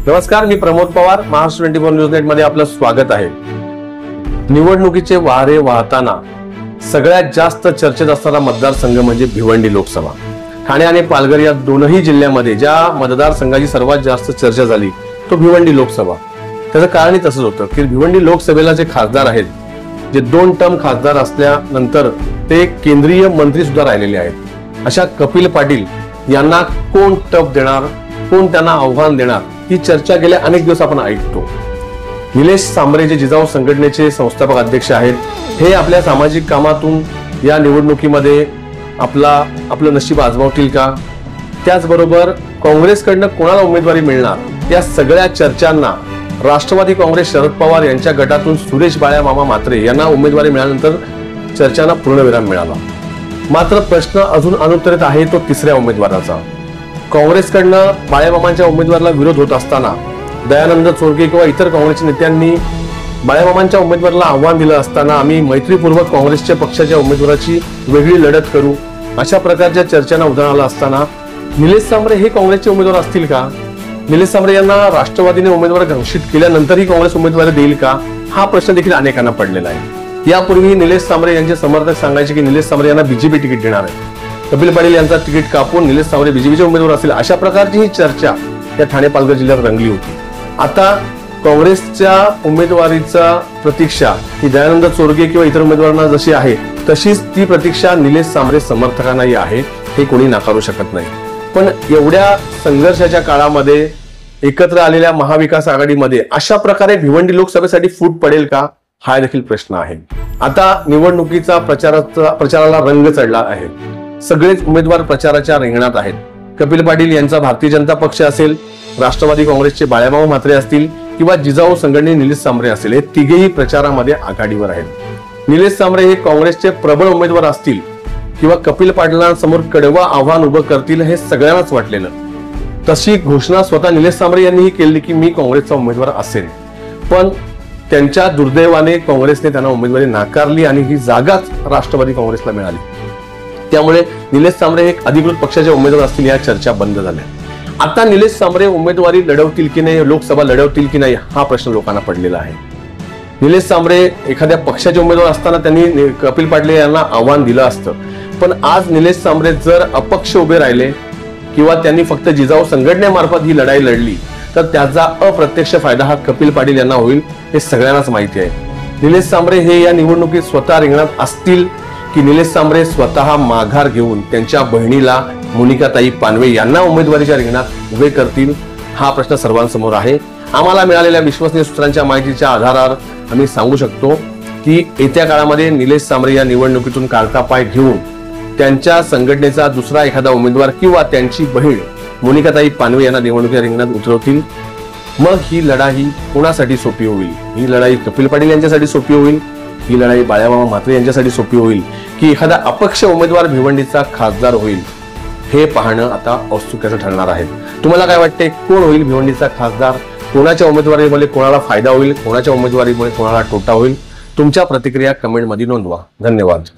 नमस्कार, मी Pramod Pawar, Maharashtra 24 news net मध्ये आपलं स्वागत आहे। निवडणुकीचे वारे वाहताना सगळ्यात जास्त चर्चेत असणारा मतदारसंघ म्हणजे भिवंडी लोकसभा। ठाणे आणि पालघर या दोनही जिल्ह्यामध्ये ज्या मतदारसंघाची सर्वात जास्त चर्चा झाली तो भिवंडी लोकसभा। त्याचं कारणही तसंच होतं की भिवंडी लोकसभेला जे खासदार आहेत, जे 2 टर्म खासदार असल्यानंतर ते केंद्रीय मंत्री सुद्धा राहिलेले आहेत, अशा कपिल पाटील यांना कोण टप देणार, कोण त्यांना आव्हान देणार, ही चर्चा गेल्या अनेक दिवस आपण ऐकतो। निलेश सांबरे जे जिजाऊ संघटनेचे संस्थापक अध्यक्ष आहेत, हे आपल्या सामाजिक कामातून या निवडणुकीमध्ये आपलं नशीब आजमावतील का? त्याचबरोबर काँग्रेसकडनं कोणाला उमेदवारी मिळणार, या सगळ्या चर्चांना राष्ट्रवादी काँग्रेस शरद पवार यांच्या गटातून सुरेश बाळ्या मामा म्हात्रे यांना उमेदवारी मिळाल्यानंतर चर्चांना पूर्णविराम मिळाला। मात्र प्रश्न अजून अनुत्तरित आहे तो तिसऱ्या उमेदवाराचा। काँग्रेसकडनं बाळ्यामामांच्या उमेदवाराला विरोध होत असताना दयानंद चोरगे किंवा इतर काँग्रेसच्या नेत्यांनी बाळ्यामामांच्या उमेदवाराला आव्हान दिलं असताना आम्ही मैत्रीपूर्वक काँग्रेसच्या पक्षाच्या उमेदवाराची वेगळी लढत करू, अशा प्रकारच्या चर्चांना उधाण आलं असताना निलेश सांबरे हे काँग्रेसचे उमेदवार असतील का? निलेश सांबरे यांना राष्ट्रवादीने उमेदवार घोषित केल्यानंतरही काँग्रेस उमेदवारी देईल का, हा प्रश्न देखील अनेकांना पडलेला आहे। यापूर्वी निलेश सांबरे यांचे समर्थक सांगायचे की निलेश सांबरे यांना बीजेपी तिकीट देणार आहे, कपिल पाटील यांचा तिकीट कापून निलेश सांबरे बीजेपीचे उमेदवार असतील, अशा प्रकारची ही चर्चा या ठाणे पालघर जिल्ह्यात रंगली होती। आता काँग्रेसच्या उमेदवारीचा प्रतीक्षा ही दयानंद चोरगे किंवा इतर उमेदवारांना जशी आहे तशीच ती प्रतीक्षा निलेश सांबरे समर्थकांनाही आहे, हे कोणी नाकारू शकत नाही। पण एवढ्या संघर्षाच्या काळामध्ये एकत्र आलेल्या महाविकास आघाडीमध्ये अशा प्रकारे भिवंडी लोकसभेसाठी फूट पडेल का, हा देखील प्रश्न आहे। आता निवडणुकीचा प्रचाराला रंग चढला आहे, सगळेच उमेदवार प्रचाराच्या रिंगणात आहेत। कपिल पाटील यांचा भारतीय जनता पक्ष असेल, राष्ट्रवादी काँग्रेसचे बाळ्यामामा म्हात्रे असतील किंवा जिजाऊ संघटने निलेश सांबरे असतील, हे तिघेही प्रचारामध्ये आघाडीवर आहेत। निलेश सांबरे हे काँग्रेसचे प्रबळ उमेदवार असतील किंवा कपिल पाटलांसमोर कडवं आव्हान उभं करतील हे सगळ्यांनाच वाटलेलं। तशी घोषणा स्वतः निलेश सांबरे यांनीही केली की मी काँग्रेसचा उमेदवार असेल, पण त्यांच्या दुर्दैवाने काँग्रेसने त्यांना उमेदवारी नाकारली आणि ही जागाच राष्ट्रवादी काँग्रेसला मिळाली। त्यामुळे निलेश सांबरे हे अधिकृत पक्षाचे उमेदवार असतील या चर्चा बंद झाल्या। आता निलेश सांबरे उमेदवारी लढवतील की नाही, लोकसभा लढवतील की नाही, हा प्रश्न लोकांना पडलेला आहे। निलेश सांबरे एखाद्या पक्षाचे उमेदवार असताना त्यांनी कपिल पाटील यांना आव्हान दिलं असतं, पण आज निलेश सांबरे जर अपक्ष उभे राहिले किंवा त्यांनी फक्त जिजाऊ संघटनेमार्फत ही लढाई लढली तर त्याचा अप्रत्यक्ष फायदा हा कपिल पाटील यांना होईल, हे सगळ्यांनाच माहिती आहे। निलेश सांबरे हे या निवडणुकीत स्वतः रिंगणात असतील की निलेश सांबरे स्वतः माघार घेऊन त्यांच्या बहिणीला मोनिकाताई पानवे यांना उमेदवारीच्या रिंगणात उभे करतील, हा प्रश्न सर्वांसमोर आहे। आम्हाला मिळालेल्या विश्वसनीय सूत्रांच्या माहितीच्या आधारावर आम्ही सांगू शकतो की येत्या काळामध्ये निलेश सांबरे या निवडणुकीतून काढता पाय घेऊन त्यांच्या संघटनेचा दुसरा एखादा उमेदवार किंवा त्यांची बहीण मोनिकाताई पानवे यांना निवडणुकीच्या रिंगणात उतरवतील। मग ही लढाई कोणासाठी सोपी होईल? ही लढाई कपिल पाटील यांच्यासाठी सोपी होईल, ही लढाई बाळ्यामामा म्हात्रे यांच्यासाठी सोपी होईल की एखादा अपक्ष उमेदवार भिवंडीचा खासदार होईल, हे पाहणं आता औत्सुक्याचं ठरणार आहे। तुम्हाला काय वाटते, कोण होईल भिवंडीचा खासदार? कोणाच्या उमेदवारीमुळे कोणाला फायदा होईल, कोणाच्या उमेदवारीमुळे कोणाला तोटा होईल? तुमच्या प्रतिक्रिया कमेंटमध्ये नोंदवा। धन्यवाद।